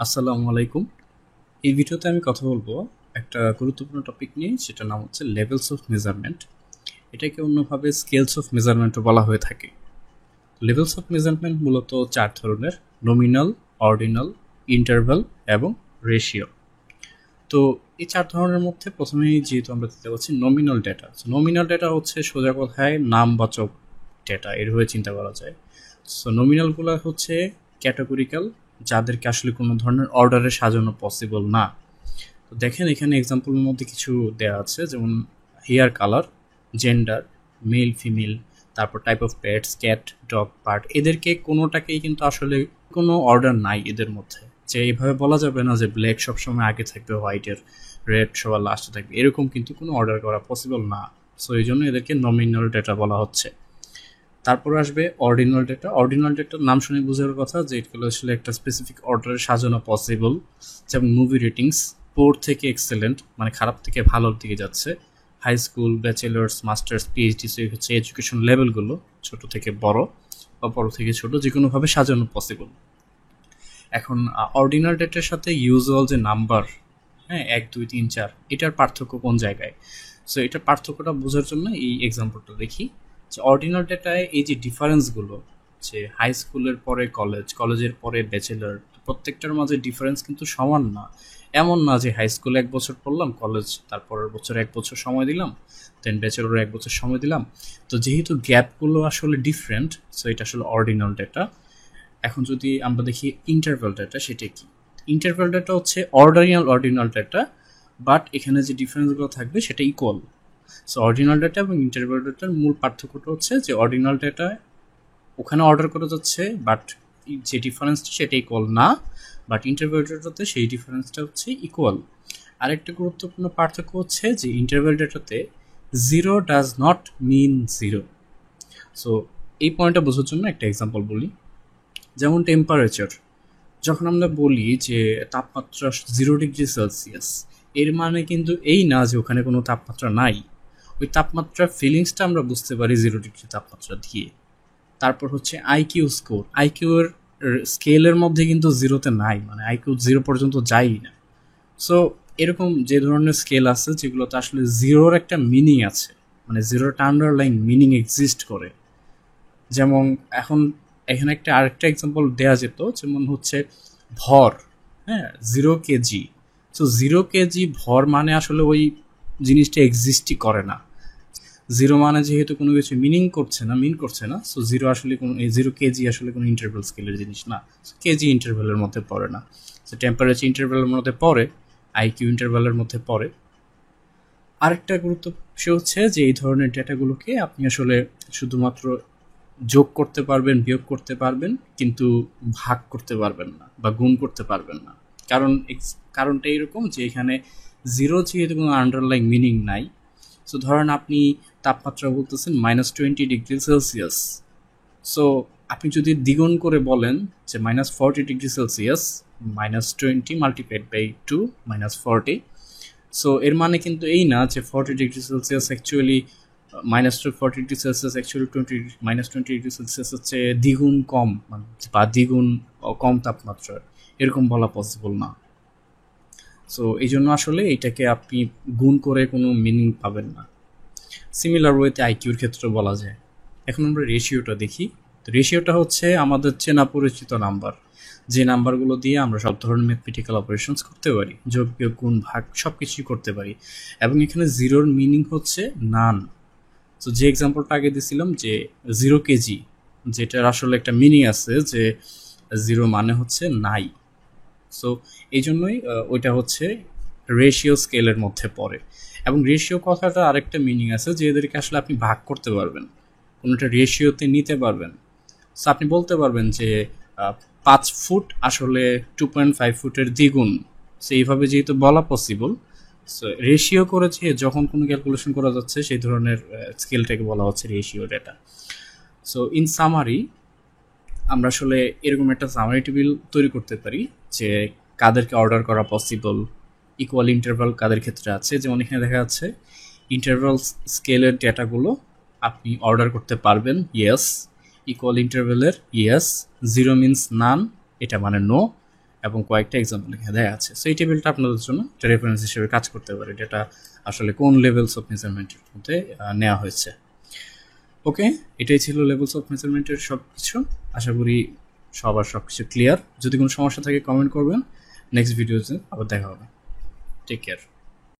আসসালামু আলাইকুম। এই ভিডিওতে আমি কথা বলবো একটা গুরুত্বপূর্ণ টপিক নিয়ে, সেটার নাম হচ্ছে লেভেলস অফ মেজারমেন্ট। এটাকে অন্যভাবে স্কেলস অফ মেজারমেন্টও বলা হয়ে থাকে। লেভেলস অফ মেজারমেন্ট মূলত চার ধরনের: নমিনাল, অর্ডিনাল, ইন্টারভাল এবং রেশিও। তো এই চার ধরনের মধ্যে প্রথমেই যেহেতু আমরা দেখতে পাচ্ছি নমিনাল ডেটা। নমিনাল ডেটা হচ্ছে সোজা কথায় নামবাচক ডেটা, এরভাবে চিন্তা করা যায়। সো নমিনালগুলো হচ্ছে ক্যাটাগরিক্যাল, যাদেরকে আসলে কোনো ধরনের অর্ডারে সাজানো পসিবল না। তো দেখেন এখানে এক্সাম্পলের মধ্যে কিছু দেওয়া আছে, যেমন hair colour, gender, male female, তারপর type of pets, cat, dog, bird. এদেরকে কোনোটাকেই কিন্তু আসলে কোনো অর্ডার নাই এদের মধ্যে, যে এইভাবে বলা যাবে না যে ব্ল্যাক সবসময় আগে থাকবে, হোয়াইটের রেড সবার লাস্টে থাকবে, এরকম কিন্তু কোনো অর্ডার করা পসিবল না। সো এই জন্য এদেরকে নমিনাল ডেটা বলা হচ্ছে। তারপর আসবে অর্ডিনাল ডেটা। অর্ডিনাল ডেটার নাম শুনে বোঝার কথা যে এগুলো আসলে একটা স্পেসিফিক অর্ডারে সাজানো পসিবল। যেমন মুভি রেটিংস, পোর থেকে এক্সেলেন্ট, মানে খারাপ থেকে ভালোর দিকে যাচ্ছে। High school, bachelors, masters, PhD, so হচ্ছে এডুকেশন লেভেলগুলো ছোট থেকে বড় বা বড় থেকে ছোট, যে কোনোভাবে সাজানো পসিবল। এখন অর্ডিনাল ডেটার সাথে ইউজুয়াল যে নাম্বার, হ্যাঁ, 1 2 3 4, এটার পার্থক্য কোন জায়গায়? সো এটার পার্থক্যটা বোঝার জন্য এই এক্সাম্পলটা দেখি। যে অর্ডিনাল ডেটায় এই যে ডিফারেন্সগুলো, যে হাই স্কুলের পরে কলেজ, কলেজের পরে ব্যাচেলার, প্রত্যেকটার মাঝে ডিফারেন্স কিন্তু সমান না। এমন না যে হাই স্কুলে 1 বছর পড়লাম, কলেজ তারপরের বছর 1 বছর সময় দিলাম, দেন ব্যাচেলরে 1 বছর সময় দিলাম। তো যেহেতু গ্যাপগুলো আসলে ডিফারেন্ট, সো এটা আসলে অর্ডিনাল ডেটা। এখন যদি আমরা দেখি ইন্টারভ্যাল ডেটা, সেটা কি? ইন্টারভ্যাল ডেটা হচ্ছে অর্ডিনাল ডেটা, বাট এখানে যে ডিফারেন্সগুলো থাকবে সেটা ইকুয়াল। সো অর্ডিনাল ডেটা এবং ইন্টারভ্যাল ডেটার মূল পার্থক্যটা হচ্ছে যে অর্ডিনাল ডেটা ওখানে অর্ডার করা যাচ্ছে, বাট যে ডিফারেন্সটা সেটা ইকুয়াল না, বাট ইন্টারভ্যাল ডেটাতে সেই ডিফারেন্সটা হচ্ছে ইকুয়াল। আরেকটা গুরুত্বপূর্ণ পার্থক্য হচ্ছে যে ইন্টারভ্যাল ডেটাতে zero does not mean zero. So এই পয়েন্টটা বোঝার জন্য একটা এক্সাম্পল বলি। যেমন টেম্পারেচার, যখন আমরা বলি যে তাপমাত্রা 0 ডিগ্রি সেলসিয়াস, এর মানে কিন্তু এই না যে ওখানে কোনো তাপমাত্রা নাই। ওই তাপমাত্রার ফিলিংসটা আমরা বুঝতে পারি 0 ডিগ্রি তাপমাত্রা দিয়ে। তারপর হচ্ছে আইকিউ স্কোর, আইকিউ এর স্কেলের মধ্যে কিন্তু জিরোতে নাই, মানে আইকিউ 0 পর্যন্ত যায়ই না। সো এরকম যে ধরনের স্কেল আছে যেগুলোতে আসলে জিরোর একটা মিনিং আছে, মানে জিরোর একটা আন্ডারলাইন মিনিং এক্সিস্ট করে। যেমন এখন এখানে একটা আরেকটা এক্সাম্পল দেওয়া যেত, যেমন হচ্ছে ভর, হ্যাঁ, 0 কেজি। সো 0 কেজি ভর মানে আসলে ওই জিনিসটা এক্সিস্টই করে না। জিরো মানে যেহেতু কোনো কিছু মিন করছে না, সো জিরো আসলে কোনো 0 কেজি আসলে কোনো ইন্টারভ্যাল স্কেলের জিনিস না। কেজি ইন্টারভ্যালের মধ্যে পড়ে না। সো টেম্পারেচার ইন্টারভ্যালের মধ্যে পড়ে, আইকিউ ইন্টারভ্যালের মধ্যে পড়ে। আরেকটা গুরুত্ব বিষয় হচ্ছে যে এই ধরনের ডেটাগুলোকে আপনি আসলে শুধুমাত্র যোগ করতে পারবেন, বিয়োগ করতে পারবেন, কিন্তু ভাগ করতে পারবেন না বা গুণ করতে পারবেন না। কারণ কারণটা এরকম যে এখানে জিরো যেহেতু কোনো আন্ডারলাইন মিনিং নাই। সো ধরেন আপনি তাপমাত্রা বলতেছেন -20 ডিগ্রি সেলসিয়াস। সো আপনি যদি দ্বিগুণ করে বলেন যে -40 ডিগ্রি সেলসিয়াস, -20 × 2 -40, সো এর মানে কিন্তু এই না যে 40 degree Celsius actually -40 degree Celsius actually -20 degree Celsius হচ্ছে দ্বিগুণ কম, বা দ্বিগুণ কম তাপমাত্রা, এরকম বলা পসিবল না। সো এই জন্য আসলে এটাকে আপনি গুণ করে কোনো মিনিং পাবেন না। সিমিলার ওয়েতে আইকিউর ক্ষেত্রে বলা যায়। এখন আমরা রেশিওটা দেখি। তো রেশিওটা হচ্ছে আমাদের চেনা পরিচিত নাম্বার, যে নাম্বারগুলো দিয়ে আমরা সব ধরনের ম্যাথমেটিক্যাল অপারেশনস করতে পারি, যোগ বিয়োগ গুণ ভাগ সব কিছুই করতে পারি। এবং এখানে জিরোর মিনিং হচ্ছে নান। তো যে এক্সাম্পলটা আগে দিয়েছিলাম যে 0 কেজি, যেটার আসলে একটা মিনিং আছে যে জিরো মানে হচ্ছে নাই। সো এই জন্যই ওইটা হচ্ছে রেশিও স্কেলের মধ্যে পড়ে। এবং রেশিও কথাটা আরেকটা মিনিং আছে যে এদেরকে আসলে আপনি ভাগ করতে পারবেন, কোনোটা রেশিওতে নিতে পারবেন। সো আপনি বলতে পারবেন যে 5 ফুট আসলে 2.5 ফুটের দ্বিগুণ। সো এইভাবে যেহেতু বলা পসিবল, সো রেশিও করেছে যখন কোনো ক্যালকুলেশন করা যাচ্ছে সেই ধরনের স্কেলটাকে বলা হচ্ছে ratio data. So in summary আমরা আসলে এরকম একটা সামারি টেবিল তৈরি করতে পারি যে কাদেরকে অর্ডার করা পসিবল, ইকুয়াল ইন্টারভাল কাদের ক্ষেত্রে আছে। যেমন এখানে দেখা যাচ্ছে ইন্টারভাল স্কেলের ডেটাগুলো আপনি অর্ডার করতে পারবেন, ইয়েস। ইকুয়াল ইন্টারভেলের ইয়েস। জিরো মিনস নান, এটা মানে নো। এবং কয়েকটা এক্সাম্পল এখানে দেওয়া আছে। সো এই টেবিলটা আপনাদের জন্য একটা রেফারেন্স হিসেবে কাজ করতে পারে, যেটা আসলে কোন লেভেলস অফ মেজারমেন্টের মধ্যে নেওয়া হয়েছে। ওকে, এটাই ছিল লেভেলস অফ মেজারমেন্টের সব কিছু। আশা করি সবার সব কিছু ক্লিয়ার। যদি কোনো সমস্যা থাকে কমেন্ট করবেন। নেক্সট ভিডিওতে আবার দেখা হবে। Take care.